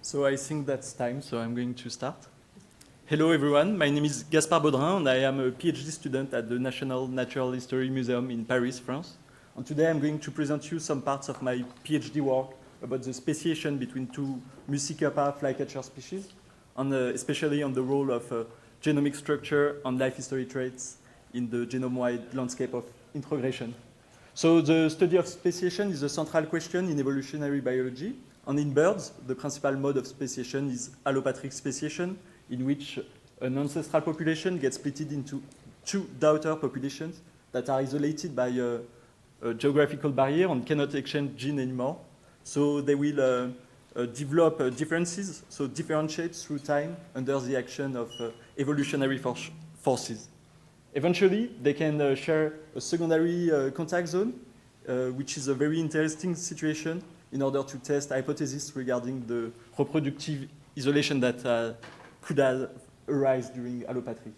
So I think that's time, so I'm going to start. Hello everyone, my name is Gaspard Baudrin and I am a PhD student at the National Natural History Museum in Paris, France. And today I'm going to present you some parts of my PhD work about the speciation between two Muscicapa flycatcher species, and especially on the role of genomic structure and life history traits in the genome-wide landscape of introgression. So the study of speciation is a central question in evolutionary biology. And in birds, the principal mode of speciation is allopatric speciation, in which an ancestral population gets split into two daughter populations that are isolated by a geographical barrier and cannot exchange genes anymore. So they will develop differences, so differentiate through time under the action of evolutionary forces. Eventually, they can share a secondary contact zone, which is a very interesting situation in order to test hypotheses regarding the reproductive isolation that could arise during allopatry.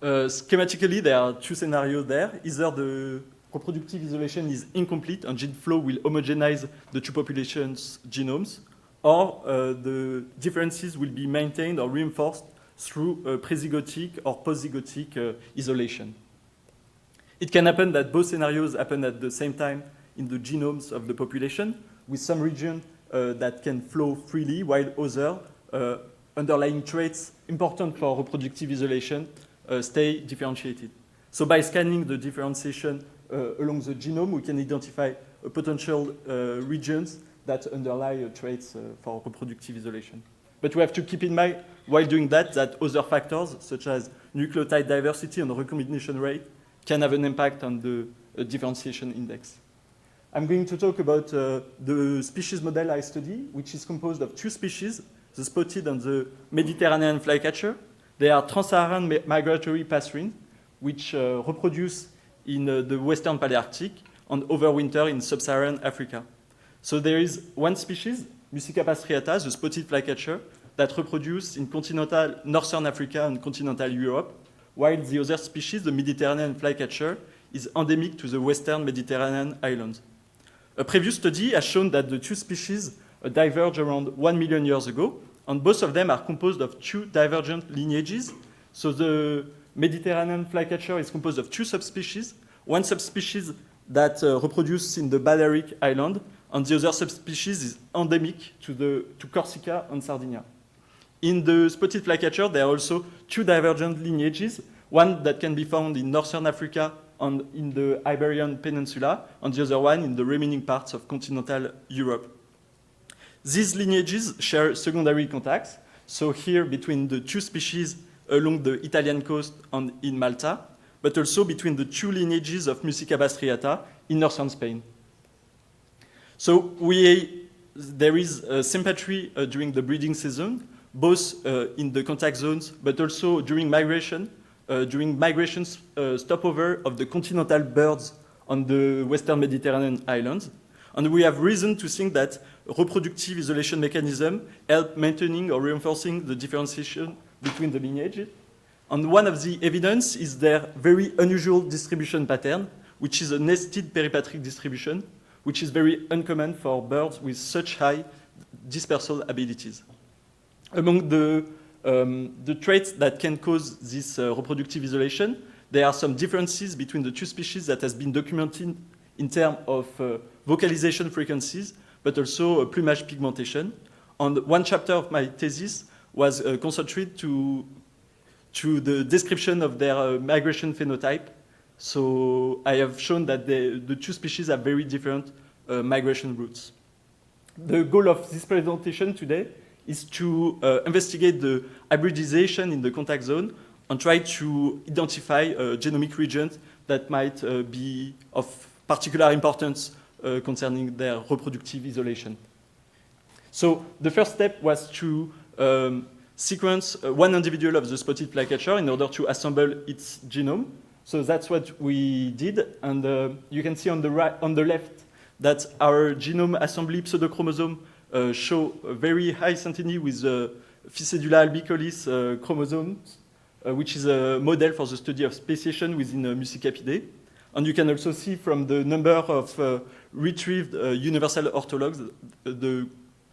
Schematically, there are two scenarios there. Either the reproductive isolation is incomplete and gene flow will homogenize the two populations' genomes, or the differences will be maintained or reinforced through prezygotic or postzygotic isolation. It can happen that both scenarios happen at the same time in the genomes of the population, with some regions that can flow freely, while other underlying traits important for reproductive isolation stay differentiated. So by scanning the differentiation along the genome, we can identify potential regions that underlie traits for reproductive isolation. But we have to keep in mind, while doing that other factors, such as nucleotide diversity and recombination rate, can have an impact on the differentiation index. I'm going to talk about the species model I study, which is composed of two species, the spotted and the Mediterranean flycatcher. They are trans-Saharan migratory passerines, which reproduce in the Western Palearctic and overwinter in sub-Saharan Africa. So there is one species, Muscicapa striata, the spotted flycatcher, that reproduce in continental Northern Africa and continental Europe, while the other species, the Mediterranean flycatcher, is endemic to the Western Mediterranean islands. A previous study has shown that the two species diverged around 1 million years ago, and both of them are composed of two divergent lineages. So the Mediterranean flycatcher is composed of two subspecies, one subspecies that reproduces in the Balearic Island, and the other subspecies is endemic to Corsica and Sardinia. In the spotted flycatcher, there are also two divergent lineages, one that can be found in Northern Africa and in the Iberian Peninsula, and the other one in the remaining parts of continental Europe. These lineages share secondary contacts, so here between the two species along the Italian coast and in Malta, but also between the two lineages of Muscicapa striata in northern Spain. So there is symmetry during the breeding season, both in the contact zones, but also during migration, stopover of the continental birds on the Western Mediterranean islands. And we have reason to think that reproductive isolation mechanism help maintaining or reinforcing the differentiation between the lineages. And one of the evidence is their very unusual distribution pattern, which is a nested peripatric distribution, which is very uncommon for birds with such high dispersal abilities. Among the traits that can cause this reproductive isolation, there are some differences between the two species that has been documented in terms of vocalization frequencies, but also plumage pigmentation. And one chapter of my thesis was concentrated to the description of their migration phenotype. So I have shown that the two species have very different migration routes. The goal of this presentation today is to investigate the hybridization in the contact zone and try to identify genomic regions that might be of particular importance concerning their reproductive isolation. So the first step was to sequence one individual of the spotted flycatcher in order to assemble its genome. So that's what we did, and you can see on the left that our genome assembly pseudochromosome show a very high sentinity with Ficedula albicollis chromosomes, which is a model for the study of speciation within Muscicapidae. And you can also see from the number of retrieved universal orthologs the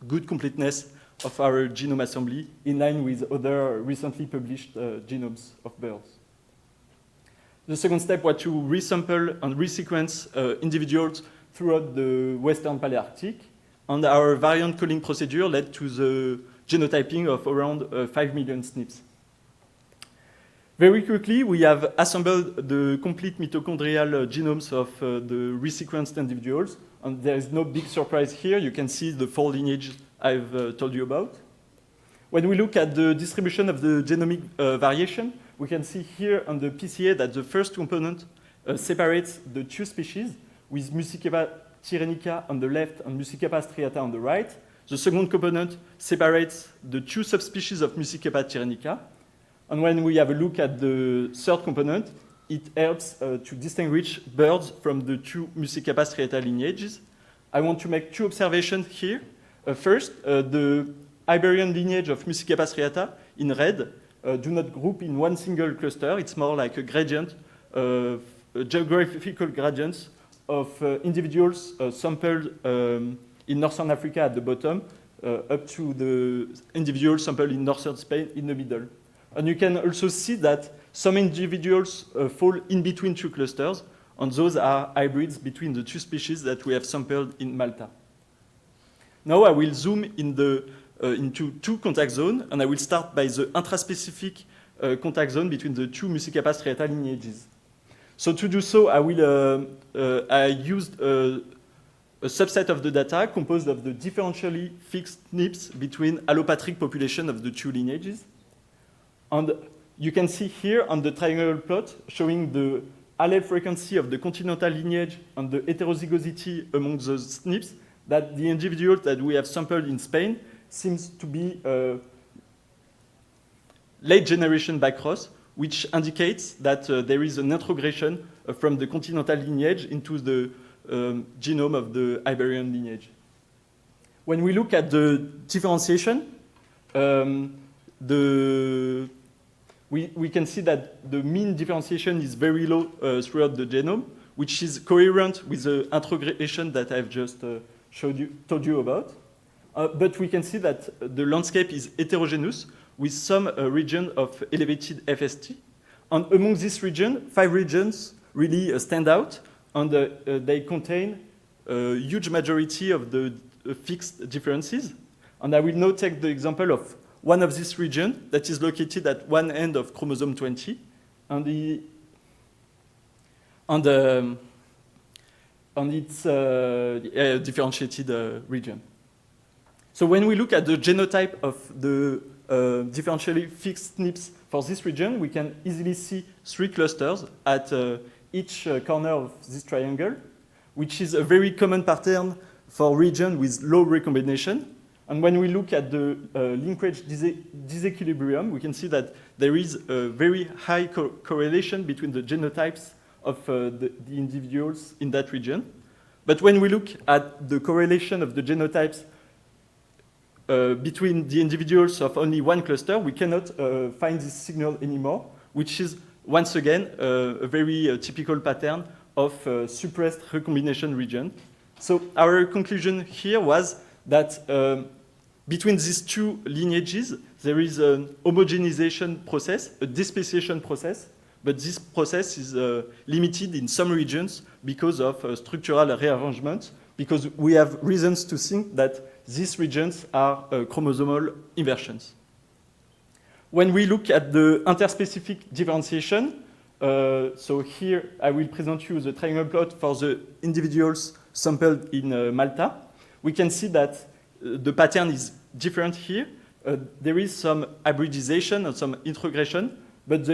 good completeness of our genome assembly in line with other recently published genomes of birds. The second step was to resample and resequence individuals throughout the Western Palearctic, and our variant calling procedure led to the genotyping of around 5 million SNPs. Very quickly, we have assembled the complete mitochondrial genomes of the resequenced individuals, and there is no big surprise here. You can see the 4 lineages I've told you about. When we look at the distribution of the genomic variation, we can see here on the PCA that the first component separates the 2 species, with Muscicapa tyrannica on the left and Muscicapa striata on the right. The second component separates the 2 subspecies of Muscicapa tyrannica. And when we have a look at the third component, it helps to distinguish birds from the 2 Muscicapa striata lineages. I want to make 2 observations here. First, the Iberian lineage of Muscicapa striata in red do not group in one single cluster. It's more like a gradient, a geographical gradient of individuals sampled in northern Africa at the bottom, up to the individuals sampled in northern Spain in the middle. And you can also see that some individuals fall in between 2 clusters, and those are hybrids between the 2 species that we have sampled in Malta. Now I will zoom in into 2 contact zones, and I will start by the intraspecific contact zone between the 2 Muscicapa striata lineages. So to do so, I used a subset of the data composed of the differentially fixed SNPs between allopatric population of the 2 lineages. And you can see here on the triangle plot showing the allele frequency of the continental lineage and the heterozygosity among those SNPs that the individual that we have sampled in Spain seems to be late generation backcross, which indicates that there is an introgression from the continental lineage into the genome of the Iberian lineage. When we look at the differentiation, we can see that the mean differentiation is very low throughout the genome, which is coherent with the introgression that I've just told you about. But we can see that the landscape is heterogeneous, with some region of elevated FST. And among this region, 5 regions really stand out, and they contain a huge majority of the fixed differences. And I will now take the example of one of these regions that is located at one end of chromosome 20, and its differentiated region. So when we look at the genotype of the differentially fixed SNPs for this region, we can easily see 3 clusters at each corner of this triangle, which is a very common pattern for regions with low recombination. And when we look at the linkage disequilibrium, we can see that there is a very high correlation between the genotypes of the individuals in that region. But when we look at the correlation of the genotypes between the individuals of only one cluster, we cannot find this signal anymore, which is, once again, a very typical pattern of suppressed recombination region. So our conclusion here was that between these 2 lineages, there is an homogenization process, a despeciation process, but this process is limited in some regions because of structural rearrangement, because we have reasons to think that these regions are chromosomal inversions. When we look at the interspecific differentiation, so here I will present you the triangle plot for the individuals sampled in Malta. We can see that the pattern is different here. There is some hybridization and some introgression, but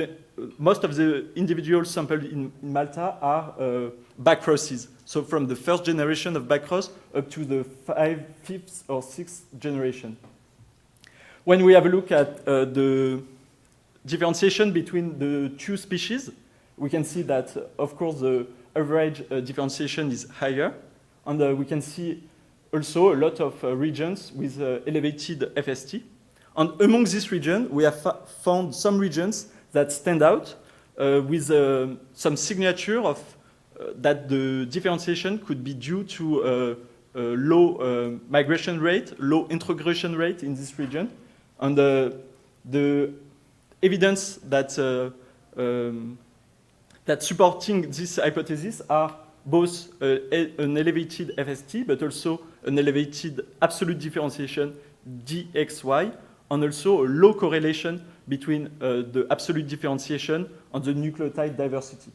most of the individuals sampled in Malta are backcrosses. So from the first generation of backcross up to the 5th or 6th generation. When we have a look at the differentiation between the 2 species, we can see that, of course, the average differentiation is higher. And we can see also a lot of regions with elevated FST. And among these regions, we have found some regions that stand out with some signature of that the differentiation could be due to low migration rate, low introgression rate in this region. And the evidence that that supporting this hypothesis are both an elevated FST, but also an elevated absolute differentiation dxy, and also a low correlation between the absolute differentiation and the nucleotide diversity.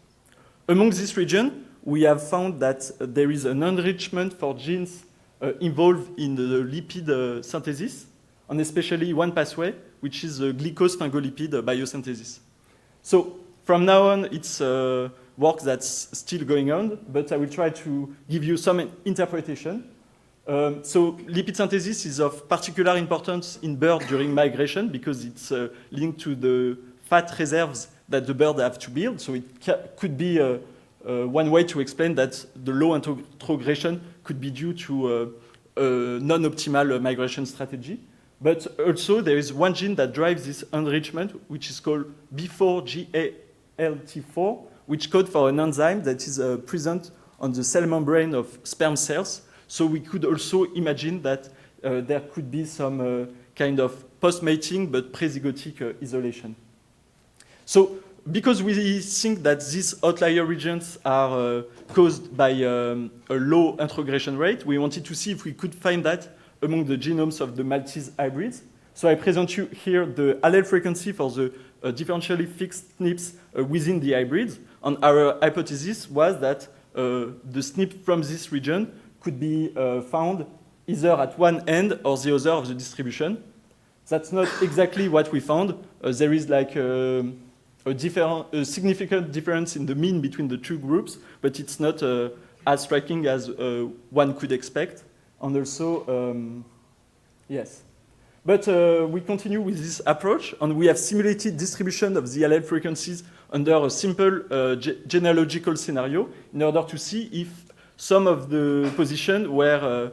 Among this region, we have found that there is an enrichment for genes involved in the lipid synthesis, and especially one pathway, which is the glycosphingolipid biosynthesis. So from now on, it's work that's still going on, but I will try to give you some interpretation. So lipid synthesis is of particular importance in birds during migration because it's linked to the fat reserves that the birds have to build. So it could be one way to explain that the low introgression could be due to a non-optimal migration strategy. But also there is one gene that drives this enrichment, which is called B4GALT4, which codes for an enzyme that is present on the cell membrane of sperm cells. So we could also imagine that there could be some kind of post-mating but pre-zygotic isolation. So because we think that these outlier regions are caused by a low introgression rate, we wanted to see if we could find that among the genomes of the Maltese hybrids. So I present you here the allele frequency for the differentially fixed SNPs within the hybrids. And our hypothesis was that the SNP from this region could be found either at one end or the other of the distribution. That's not exactly what we found. There is like a significant difference in the mean between the two groups, but it's not as striking as one could expect. And also, yes. But we continue with this approach, and we have simulated distribution of the allele frequencies under a simple genealogical scenario in order to see if some of the positions were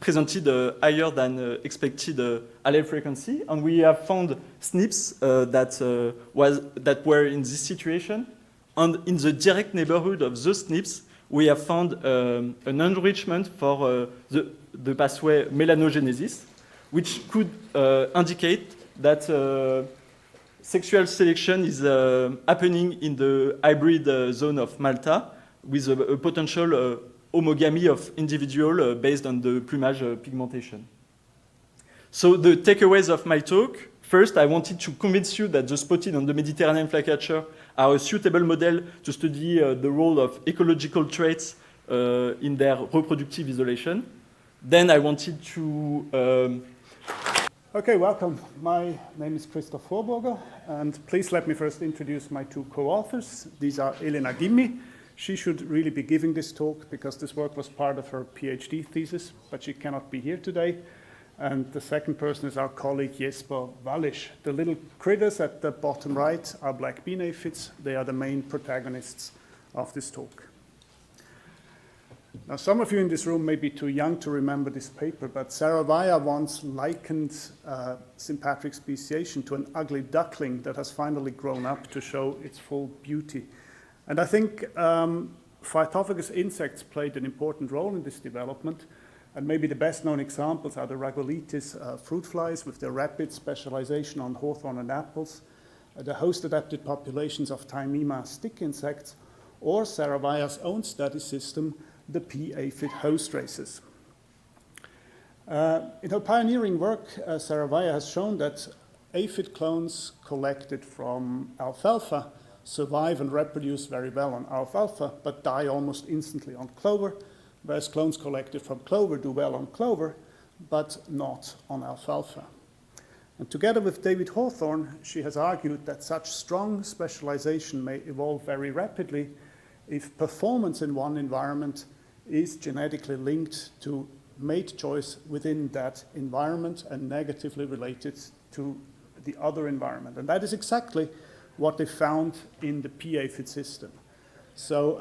presented higher than expected allele frequency. And we have found SNPs that were in this situation. And in the direct neighborhood of those SNPs, we have found an enrichment for the pathway melanogenesis, which could indicate that sexual selection is happening in the hybrid zone of Malta with a potential homogamy of individual based on the plumage pigmentation. So the takeaways of my talk: first, I wanted to convince you that the spotted and the Mediterranean flycatcher are a suitable model to study the role of ecological traits in their reproductive isolation. Then I wanted to... Okay, welcome. My name is Christophe Vorburger, and please let me first introduce my two co-authors. These are Elena Gimmi. She should really be giving this talk because this work was part of her PhD thesis, but she cannot be here today. And the second person is our colleague Jesper Wallisch. The little critters at the bottom right are black bean aphids. They are the main protagonists of this talk. Now, some of you in this room may be too young to remember this paper, but Saravaya once likened Sympatrix speciation to an ugly duckling that has finally grown up to show its full beauty. And I think phytophagous insects played an important role in this development. And maybe the best known examples are the Rhagoletis fruit flies with their rapid specialization on hawthorn and apples, the host-adapted populations of Thymema stick insects, or Saravaya's own study system, the P. aphid host races. In her pioneering work, Saravaya has shown that aphid clones collected from alfalfa survive and reproduce very well on alfalfa, but die almost instantly on clover, whereas clones collected from clover do well on clover, but not on alfalfa. And together with David Hawthorne, she has argued that such strong specialization may evolve very rapidly if performance in one environment is genetically linked to mate choice within that environment and negatively related to the other environment. And that is exactly what they found in the P. aphid system. So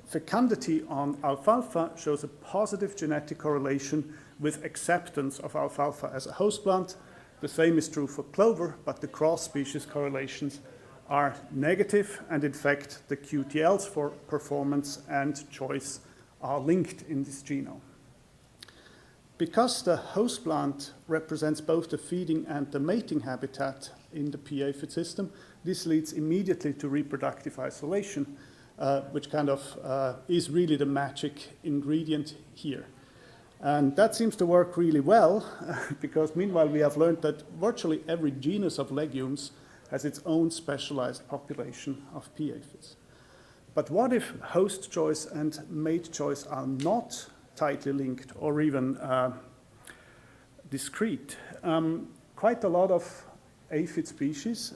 fecundity on alfalfa shows a positive genetic correlation with acceptance of alfalfa as a host plant. The same is true for clover, but the cross-species correlations are negative, and in fact the QTLs for performance and choice are linked in this genome. Because the host plant represents both the feeding and the mating habitat in the P. aphid system, this leads immediately to reproductive isolation, which kind of is really the magic ingredient here. And that seems to work really well, because meanwhile we have learned that virtually every genus of legumes has its own specialized population of P. aphids. But what if host choice and mate choice are not tightly linked or even discrete? Quite a lot of aphid species,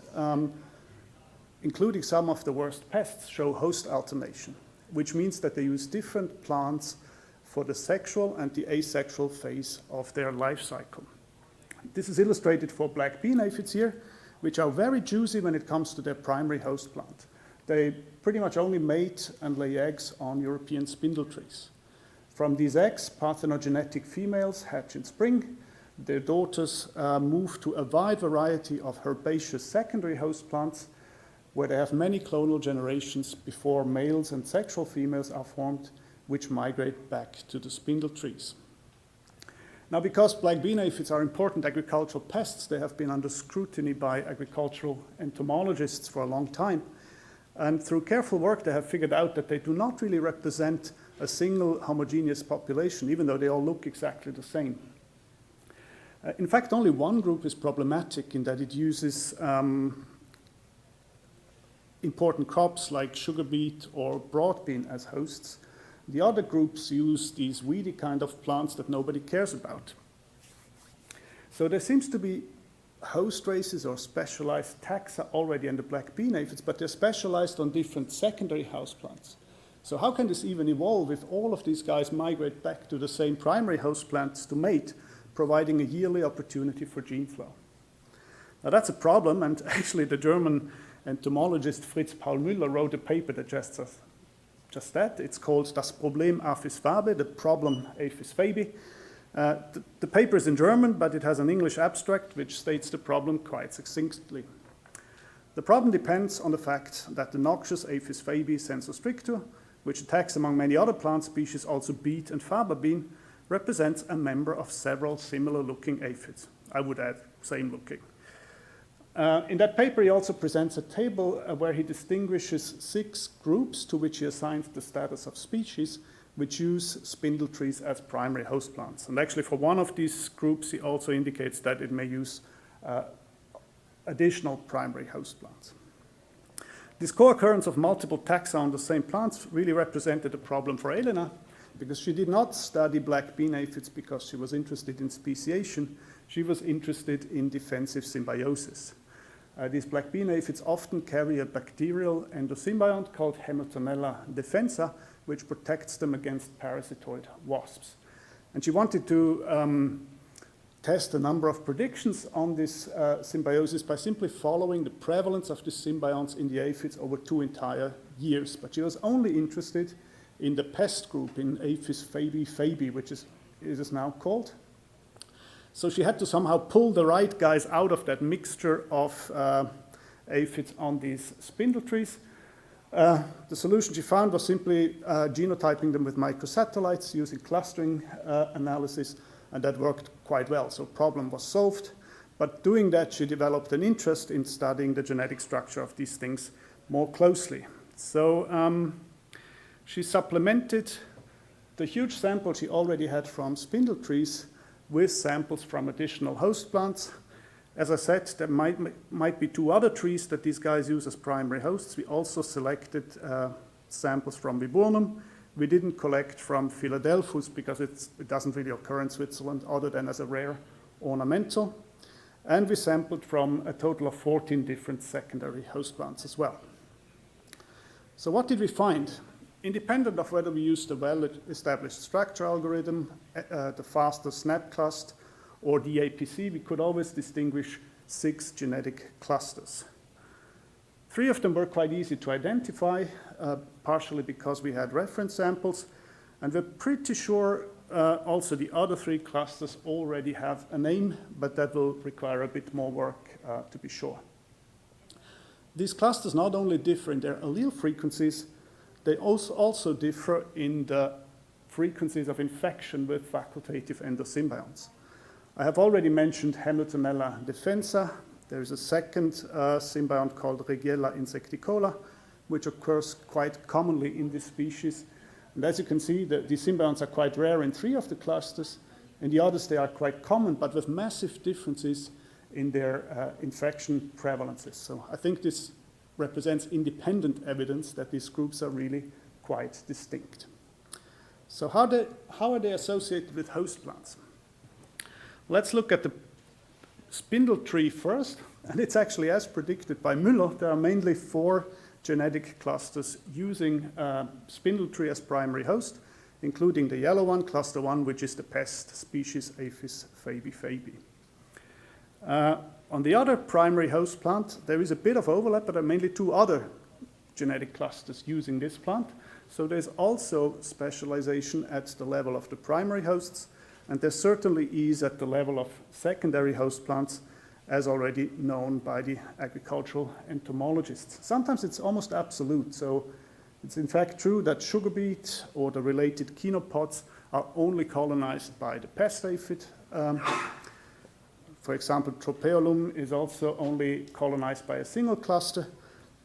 including some of the worst pests, show host alternation, which means that they use different plants for the sexual and the asexual phase of their life cycle. This is illustrated for black bean aphids here, which are very choosy when it comes to their primary host plant. They pretty much only mate and lay eggs on European spindle trees. From these eggs, parthenogenetic females hatch in spring. Their daughters move to a wide variety of herbaceous secondary host plants, where they have many clonal generations before males and sexual females are formed, which migrate back to the spindle trees. Now, because black bean aphids are important agricultural pests, they have been under scrutiny by agricultural entomologists for a long time. And through careful work, they have figured out that they do not really represent a single homogeneous population, even though they all look exactly the same. In fact, only one group is problematic in that it uses important crops like sugar beet or broad bean as hosts. The other groups use these weedy kind of plants that nobody cares about. So there seems to be host races or specialized taxa already in the black bean aphids, but they're specialized on different secondary house plants. So how can this even evolve if all of these guys migrate back to the same primary host plants to mate, providing a yearly opportunity for gene flow? Now that's a problem, and actually the German entomologist Fritz Paul Müller wrote a paper that just that. It's called Das Problem Aphis fabe, the problem Aphis fabi. The paper is in German, but it has an English abstract which states the problem quite succinctly. The problem depends on the fact that the noxious Aphis fabi sensu stricto, which attacks among many other plant species also beet and faba bean, represents a member of several similar-looking aphids. I would add same looking. In that paper, he also presents a table where he distinguishes 6 groups to which he assigns the status of species, which use spindle trees as primary host plants. And actually, for one of these groups, he also indicates that it may use additional primary host plants. This co-occurrence of multiple taxa on the same plants really represented a problem for Elena, because she did not study black bean aphids because she was interested in speciation. She was interested in defensive symbiosis. These black bean aphids often carry a bacterial endosymbiont called Hematommella defensa, which protects them against parasitoid wasps. And she wanted to test a number of predictions on this symbiosis by simply following the prevalence of the symbionts in the aphids over 2 entire years. But she was only interested in the pest group, in Aphis fabi, which it is now called. So she had to somehow pull the right guys out of that mixture of aphids on these spindle trees. The solution she found was simply genotyping them with microsatellites using clustering analysis, and that worked quite well. So problem was solved. But doing that, she developed an interest in studying the genetic structure of these things more closely. So she supplemented the huge sample she already had from spindle trees with samples from additional host plants. As I said, there might be 2 other trees that these guys use as primary hosts. We also selected samples from Viburnum. We didn't collect from Philadelphus because it doesn't really occur in Switzerland other than as a rare ornamental. And we sampled from a total of 14 different secondary host plants as well. So what did we find? Independent of whether we used the well-established structure algorithm, the faster SnapClust, or DAPC, we could always distinguish 6 genetic clusters. 3 of them were quite easy to identify, partially because we had reference samples, and we're pretty sure also the other 3 clusters already have a name, but that will require a bit more work to be sure. these clusters not only differ in their allele frequencies, they also differ in the frequencies of infection with facultative endosymbionts. I have already mentioned Hemlotamella defensa. There is a second symbiont called Regiella insecticola, which occurs quite commonly in this species. And as you can see, these symbionts are quite rare in 3 of the clusters. In the others, they are quite common, but with massive differences in their infection prevalences. So I think this represents independent evidence that these groups are really quite distinct. So how are they associated with host plants? Let's look at the spindle tree first, and it's actually as predicted by Müller. There are mainly 4 genetic clusters using spindle tree as primary host, including the yellow one, cluster 1, which is the pest species Aphis fabi. On the other primary host plant, there is a bit of overlap, but there are mainly 2 other genetic clusters using this plant. So there's also specialization at the level of the primary hosts, and there certainly is at the level of secondary host plants, as already known by the agricultural entomologists. Sometimes it's almost absolute. So it's in fact true that sugar beet or the related chenopods are only colonized by the pest aphid. For example, Tropaeolum is also only colonized by a single cluster.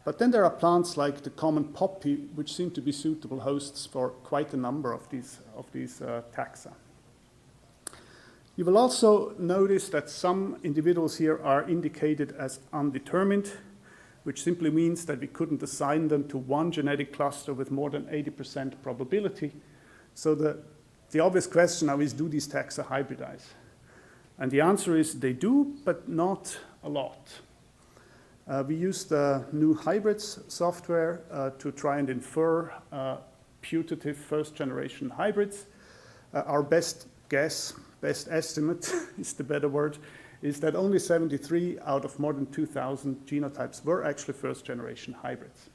But then there are plants like the common poppy, which seem to be suitable hosts for quite a number of these taxa. You will also notice that some individuals here are indicated as undetermined, which simply means that we couldn't assign them to one genetic cluster with more than 80% probability. So the obvious question now is, do these taxa hybridize? And the answer is they do, but not a lot. We used the new hybrids software to try and infer putative first-generation hybrids. Our best guess, best estimate is the better word, is that only 73 out of more than 2,000 genotypes were actually first-generation hybrids.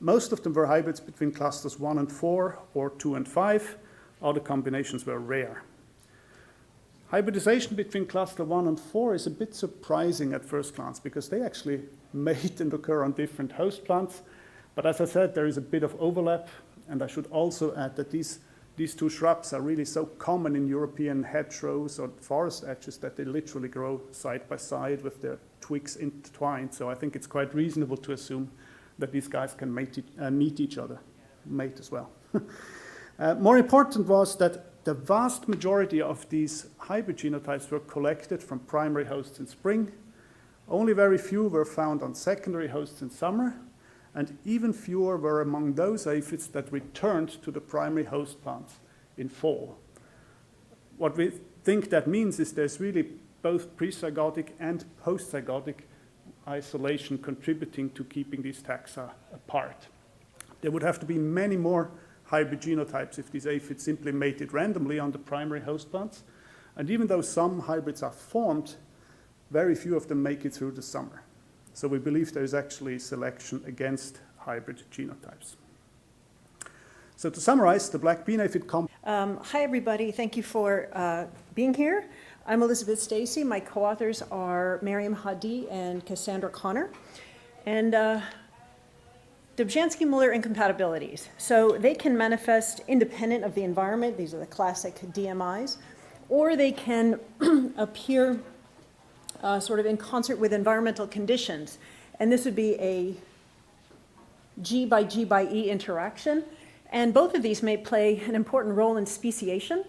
Most of them were hybrids between clusters 1 and 4 or 2 and 5. Other combinations were rare. Hybridization between cluster 1 and 4 is a bit surprising at first glance because they actually mate and occur on different host plants. But as I said, there is a bit of overlap, and I should also add that these 2 shrubs are really so common in European hedgerows or forest edges that they literally grow side by side with their twigs intertwined. So I think it's quite reasonable to assume that these guys can meet each other, mate as well. More important was that the vast majority of these hybrid genotypes were collected from primary hosts in spring. Only very few were found on secondary hosts in summer, and even fewer were among those aphids that returned to the primary host plants in fall. What we think that means is there's really both prezygotic and postzygotic isolation contributing to keeping these taxa apart. There would have to be many more hybrid genotypes if these aphids simply mated randomly on the primary host plants. And even though some hybrids are formed, very few of them make it through the summer. So we believe there is actually selection against hybrid genotypes. So to summarize, the black bean aphid Hi, everybody. Thank you for being here. I'm Elizabeth Stacy. My co-authors are Miriam Hadi and Cassandra Connor. And Dobzhansky-Muller incompatibilities. So they can manifest independent of the environment. These are the classic DMIs. Or they can appear sort of in concert with environmental conditions. And this would be a G by G by E interaction. And both of these may play an important role in speciation,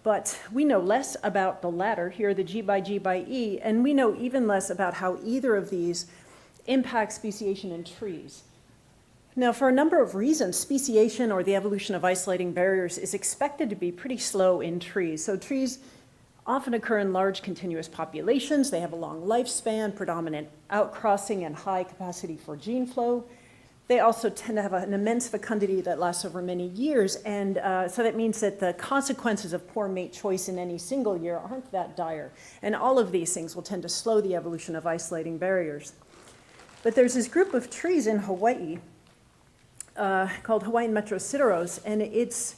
but we know less about the latter, here the G by G by E, and we know even less about how either of these impact speciation in trees. Now, for a number of reasons, speciation, or the evolution of isolating barriers, is expected to be pretty slow in trees. So trees often occur in large continuous populations. They have a long lifespan, predominant outcrossing, and high capacity for gene flow. They also tend to have an immense fecundity that lasts over many years, and so that means that the consequences of poor mate choice in any single year aren't that dire. And all of these things will tend to slow the evolution of isolating barriers. But there's this group of trees in Hawaii called Hawaiian Metrosideros, and it's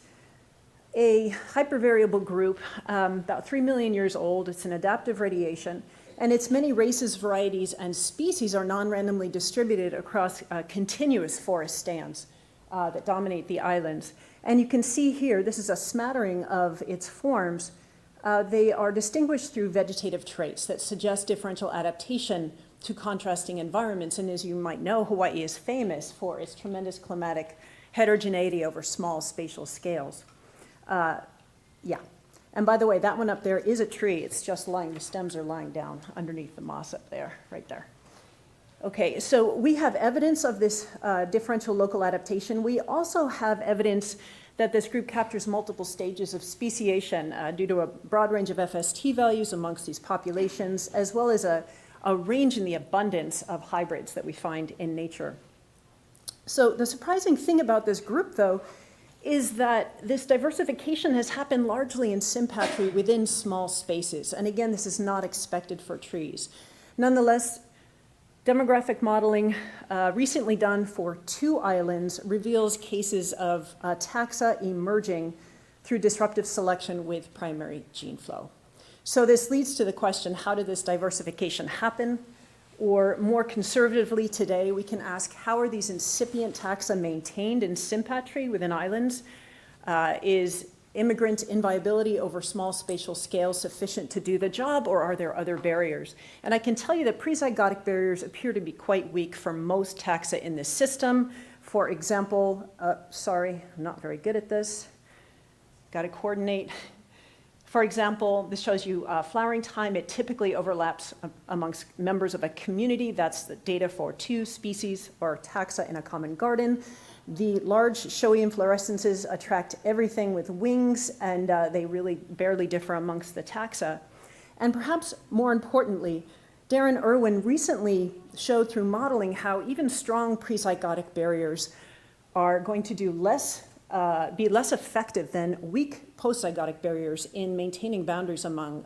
a hypervariable group, about 3 million years old. It's an adaptive radiation, And its many races, varieties, and species are non-randomly distributed across continuous forest stands that dominate the islands. And you can see here, this is a smattering of its forms. They are distinguished through vegetative traits that suggest differential adaptation to contrasting environments. And as you might know, Hawaii is famous for its tremendous climatic heterogeneity over small spatial scales. Yeah. And by the way, that one up there is a tree. It's just lying, the stems are lying down underneath the moss up there, right there. Okay, so we have evidence of this differential local adaptation. We also have evidence that this group captures multiple stages of speciation due to a broad range of FST values amongst these populations, as well as a range in the abundance of hybrids that we find in nature. So the surprising thing about this group, though, is that this diversification has happened largely in sympatry within small spaces. And again, this is not expected for trees. Nonetheless, demographic modeling recently done for 2 islands reveals cases of taxa emerging through disruptive selection with primary gene flow. So this leads to the question, how did this diversification happen? Or more conservatively today, we can ask, how are these incipient taxa maintained in sympatry within islands? Is immigrant inviability over small spatial scales sufficient to do the job, or are there other barriers? And I can tell you that prezygotic barriers appear to be quite weak for most taxa in this system. For example, sorry, I'm not very good at this. Got to coordinate. For example, this shows you flowering time. It typically overlaps amongst members of a community. That's the data for 2 species or taxa in a common garden. The large showy inflorescences attract everything with wings, and they really barely differ amongst the taxa. And perhaps more importantly, Darren Irwin recently showed through modeling how even strong prezygotic barriers are going to do be less effective than weak postzygotic barriers in maintaining boundaries among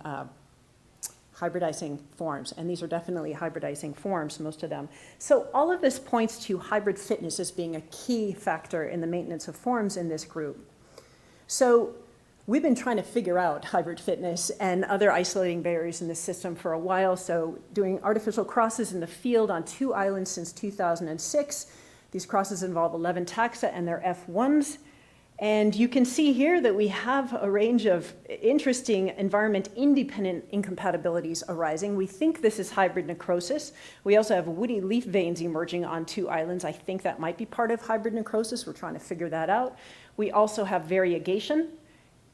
hybridizing forms. And these are definitely hybridizing forms, most of them. So all of this points to hybrid fitness as being a key factor in the maintenance of forms in this group. So we've been trying to figure out hybrid fitness and other isolating barriers in this system for a while. So doing artificial crosses in the field on 2 islands since 2006. These crosses involve 11 taxa and their F1s. And you can see here that we have a range of interesting environment-independent incompatibilities arising. We think this is hybrid necrosis. We also have woody leaf veins emerging on 2 islands. I think that might be part of hybrid necrosis. We're trying to figure that out. We also have variegation.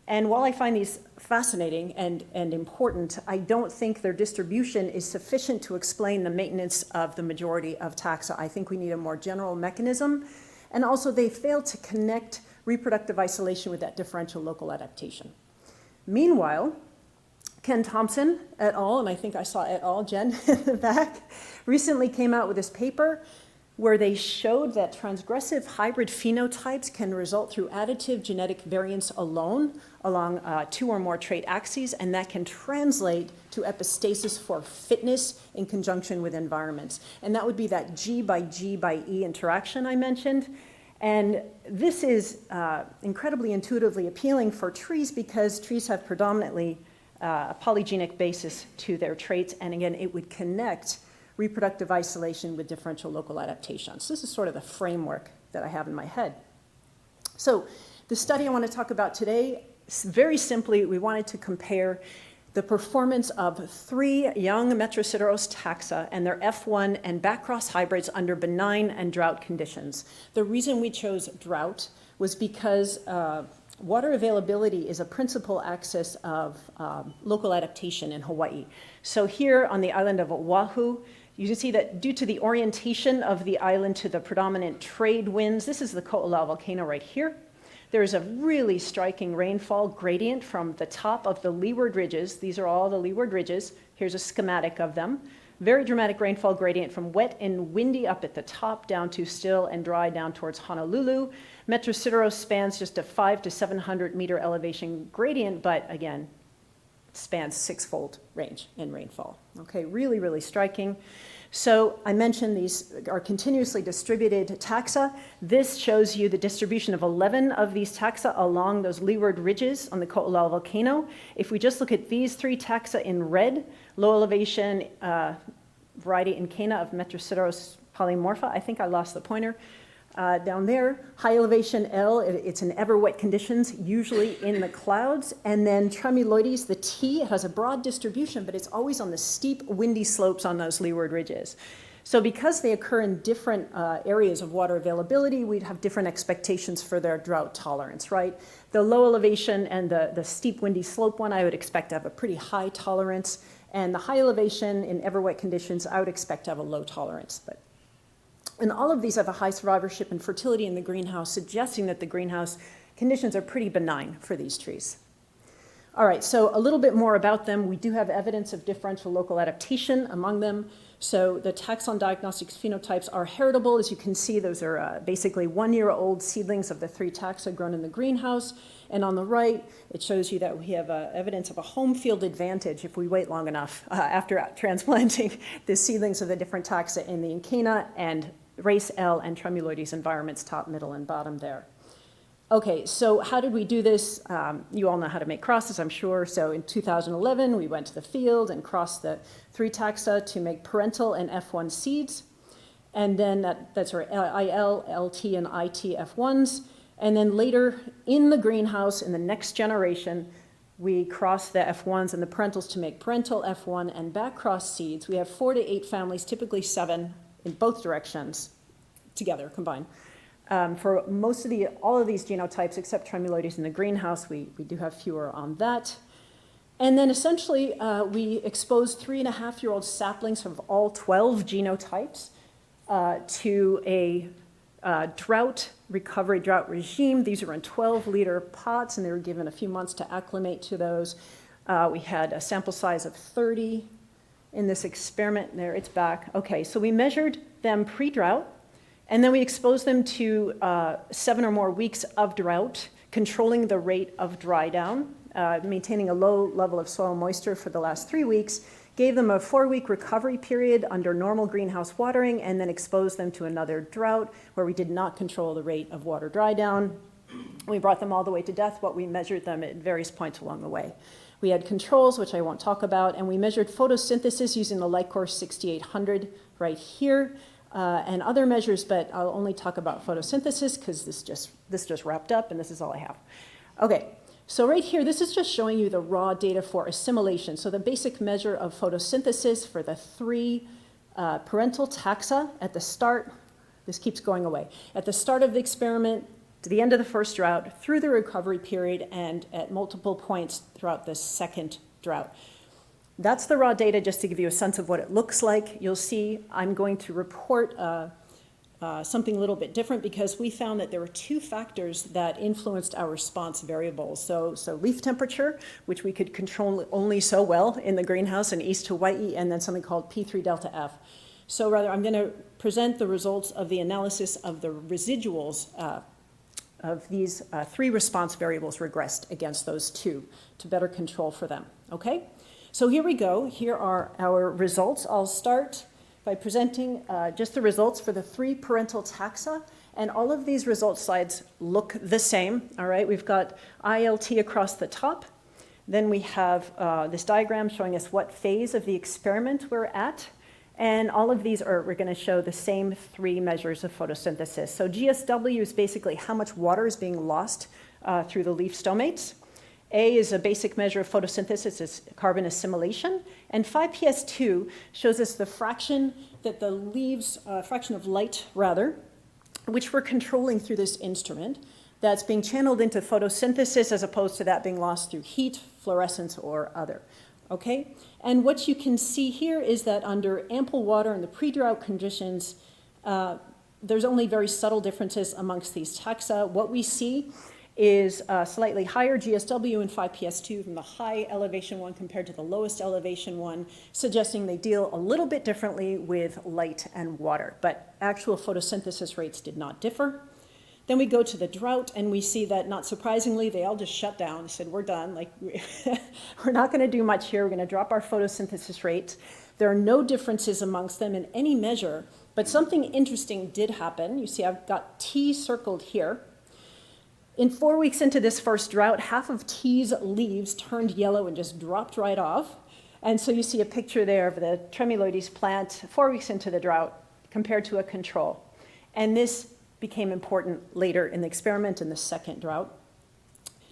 And while I find these fascinating and important, I don't think their distribution is sufficient to explain the maintenance of the majority of taxa. I think we need a more general mechanism. And also, they fail to connect reproductive isolation with that differential local adaptation. Meanwhile, Ken Thompson et al., and I think I saw et al., Jen, in the back, recently came out with this paper where they showed that transgressive hybrid phenotypes can result through additive genetic variance alone along 2 or more trait axes, and that can translate to epistasis for fitness in conjunction with environments. And that would be that G by G by E interaction I mentioned. And this is incredibly intuitively appealing for trees because trees have predominantly a polygenic basis to their traits. And again, it would connect reproductive isolation with differential local adaptation. So this is sort of the framework that I have in my head. So the study I want to talk about today, very simply, we wanted to compare the performance of 3 young Metrosideros taxa and their F1 and backcross hybrids under benign and drought conditions. The reason we chose drought was because water availability is a principal axis of local adaptation in Hawaii. So here on the island of Oahu, you can see that due to the orientation of the island to the predominant trade winds, this is the Ko'olau volcano right here. There's a really striking rainfall gradient from the top of the leeward ridges. These are all the leeward ridges. Here's a schematic of them. Very dramatic rainfall gradient from wet and windy up at the top down to still and dry down towards Honolulu. Metrosideros spans just a 500 to 700 meter elevation gradient, but again, spans six-fold range in rainfall. Okay, really, really striking. So I mentioned these are continuously distributed taxa. This shows you the distribution of 11 of these taxa along those leeward ridges on the Co'olal volcano. If we just look at these three taxa in red, low elevation variety Encana of Metrosideros polymorpha, I think I lost the pointer, down there. High elevation L, it's in ever wet conditions, usually in the clouds. And then Tremuloides, the T, it has a broad distribution, but it's always on the steep, windy slopes on those leeward ridges. So because they occur in different areas of water availability, we'd have different expectations for their drought tolerance, right? The low elevation and the steep, windy slope one, I would expect to have a pretty high tolerance. And the high elevation in ever wet conditions, I would expect to have a low tolerance. And all of these have a high survivorship and fertility in the greenhouse, suggesting that the greenhouse conditions are pretty benign for these trees. All right, so a little bit more about them. We do have evidence of differential local adaptation among them. So the taxon diagnostic phenotypes are heritable. As you can see, those are basically 1-year-old seedlings of the three taxa grown in the greenhouse. And on the right, it shows you that we have evidence of a home field advantage if we wait long enough after transplanting the seedlings of the different taxa in the Encana and race L and Tremuloides environments, top, middle, and bottom there. Okay, so how did we do this? You all know how to make crosses, I'm sure. So in 2011, we went to the field and crossed the three taxa to make parental and F1 seeds. And then that's our IL, LT, and IT F1s. And then later in the greenhouse, in the next generation, we crossed the F1s and the parentals to make parental F1 and back cross seeds. We have 4 to 8 families, typically 7 in both directions together, combined. For all of these genotypes, except Tremuloides in the greenhouse, we do have fewer on that. And then essentially, we exposed 3.5-year-old saplings of all 12 genotypes to a drought recovery drought regime. These are in 12-liter pots, and they were given a few months to acclimate to those. We had a sample size of 30 in this experiment. There, it's back. Okay, so we measured them pre-drought, and then we exposed them to 7 or more weeks of drought, controlling the rate of dry down, maintaining a low level of soil moisture for the last 3 weeks, gave them a 4-week recovery period under normal greenhouse watering, and then exposed them to another drought where we did not control the rate of water dry down. We brought them all the way to death, but we measured them at various points along the way. We had controls, which I won't talk about, and we measured photosynthesis using the Lightcore 6800 right here, and other measures, but I'll only talk about photosynthesis because this just wrapped up, and this is all I have. Okay, so right here, this is just showing you the raw data for assimilation. So the basic measure of photosynthesis for the 3 parental taxa at the start, this keeps going away, at the start of the experiment, to the end of the first drought, through the recovery period, and at multiple points throughout the second drought. That's the raw data, just to give you a sense of what it looks like. You'll see I'm going to report something a little bit different because we found that there were 2 factors that influenced our response variables. So leaf temperature, which we could control only so well in the greenhouse in East Hawaii, and then something called P3 delta F. So rather, I'm going to present the results of the analysis of the residuals of these 3 response variables regressed against those 2 to better control for them, okay? So here we go. Here are our results. I'll start by presenting just the results for the 3 parental taxa, and all of these results slides look the same, all right? We've got ILT across the top. Then we have this diagram showing us what phase of the experiment we're at. And all of these we're going to show the same 3 measures of photosynthesis. So GSW is basically how much water is being lost through the leaf stomates. A is a basic measure of photosynthesis, it's carbon assimilation. And 5PS2 shows us the fraction that the leaves, fraction of light rather, which we're controlling through this instrument, that's being channeled into photosynthesis as opposed to that being lost through heat, fluorescence, or other. Okay, and what you can see here is that under ample water in the pre-drought conditions, there's only very subtle differences amongst these taxa. What we see is slightly higher GSW in 5PS2 from the high elevation one compared to the lowest elevation one, suggesting they deal a little bit differently with light and water, but actual photosynthesis rates did not differ. Then we go to the drought, and we see that, not surprisingly, they all just shut down. They said, we're done. Like, we're not going to do much here. We're going to drop our photosynthesis rates. There are no differences amongst them in any measure, but something interesting did happen. You see I've got T circled here. In 4 weeks into this first drought, half of T's leaves turned yellow and just dropped right off. And so you see a picture there of the Tremuloides plant 4 weeks into the drought compared to a control. And this became important later in the experiment in the second drought.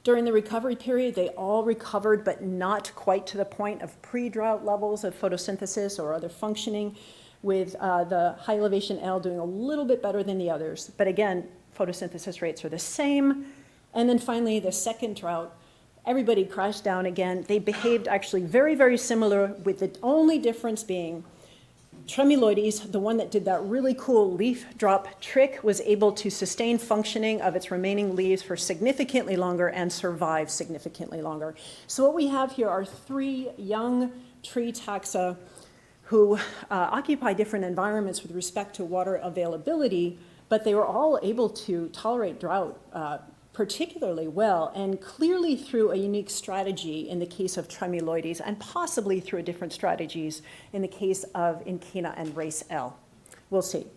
During the recovery period, they all recovered, but not quite to the point of pre-drought levels of photosynthesis or other functioning, with the high elevation L doing a little bit better than the others. But again, photosynthesis rates are the same. And then finally, the second drought, everybody crashed down again. They behaved actually very, very similar, with the only difference being Tremuloides, the one that did that really cool leaf drop trick, was able to sustain functioning of its remaining leaves for significantly longer and survive significantly longer. So what we have here are 3 young tree taxa who occupy different environments with respect to water availability, but they were all able to tolerate drought particularly well, and clearly through a unique strategy in the case of Tremuloides, and possibly through different strategies in the case of Inquina and race L. We'll see.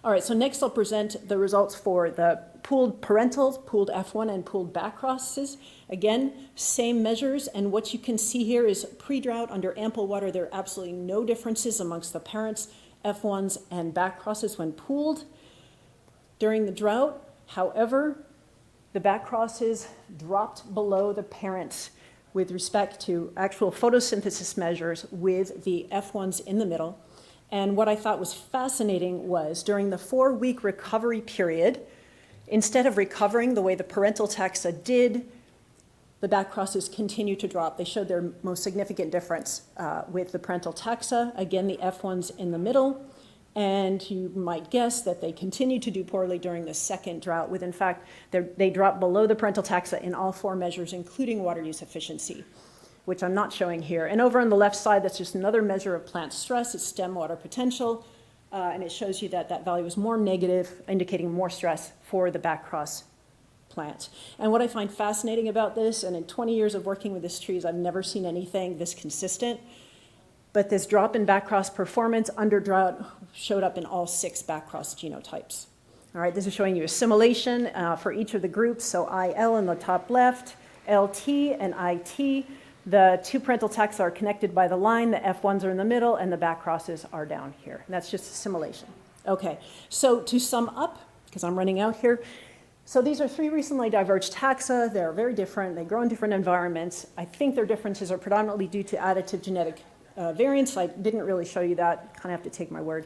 All right, so next I'll present the results for the pooled parentals, pooled F1 and pooled back crosses. Again, same measures, and what you can see here is pre-drought under ample water. There are absolutely no differences amongst the parents, F1s and back crosses when pooled. During the drought, however, the back crosses dropped below the parents with respect to actual photosynthesis measures, with the F1s in the middle. And what I thought was fascinating was during the 4-week recovery period, instead of recovering the way the parental taxa did, the back crosses continued to drop. They showed their most significant difference with the parental taxa. Again, the F1s in the middle. And you might guess that they continued to do poorly during the second drought, with, in fact, they dropped below the parental taxa in all 4 measures, including water use efficiency, which I'm not showing here. And over on the left side, that's just another measure of plant stress. It's stem water potential, and it shows you that that value is more negative, indicating more stress for the back cross plant. And what I find fascinating about this, and in 20 years of working with this trees, I've never seen anything this consistent, but this drop in backcross performance under drought showed up in all 6 backcross genotypes. All right, this is showing you assimilation for each of the groups. So IL in the top left, LT and IT. The 2 parental taxa are connected by the line, the F1s are in the middle, and the backcrosses are down here. And that's just assimilation. Okay, so to sum up, because I'm running out here, so these are 3 recently diverged taxa. They're very different. They grow in different environments. I think their differences are predominantly due to additive genetic variants. I didn't really show you that, kind of have to take my word.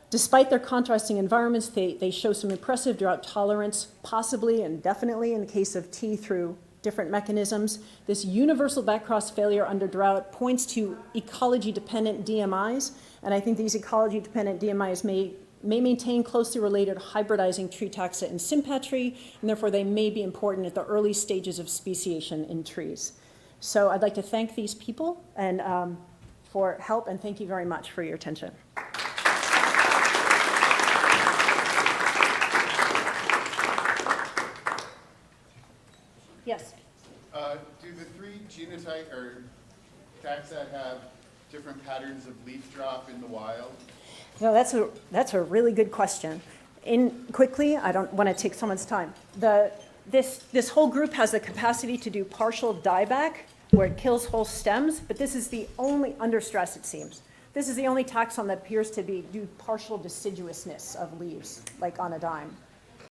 Despite their contrasting environments, they show some impressive drought tolerance, possibly and definitely in the case of T through different mechanisms. This universal backcross failure under drought points to ecology-dependent DMIs, and I think these ecology-dependent DMIs may maintain closely related hybridizing tree taxa in sympatry, and therefore they may be important at the early stages of speciation in trees. So I'd like to thank these people and for help, and thank you very much for your attention. Yes? Do the 3 genotype or taxa have different patterns of leaf drop in the wild? No, that's a really good question. Quickly, I don't want to take someone's time. This whole group has the capacity to do partial dieback, where it kills whole stems, but this is the only, under stress it seems, this is the only taxon that appears to do partial deciduousness of leaves, like on a dime.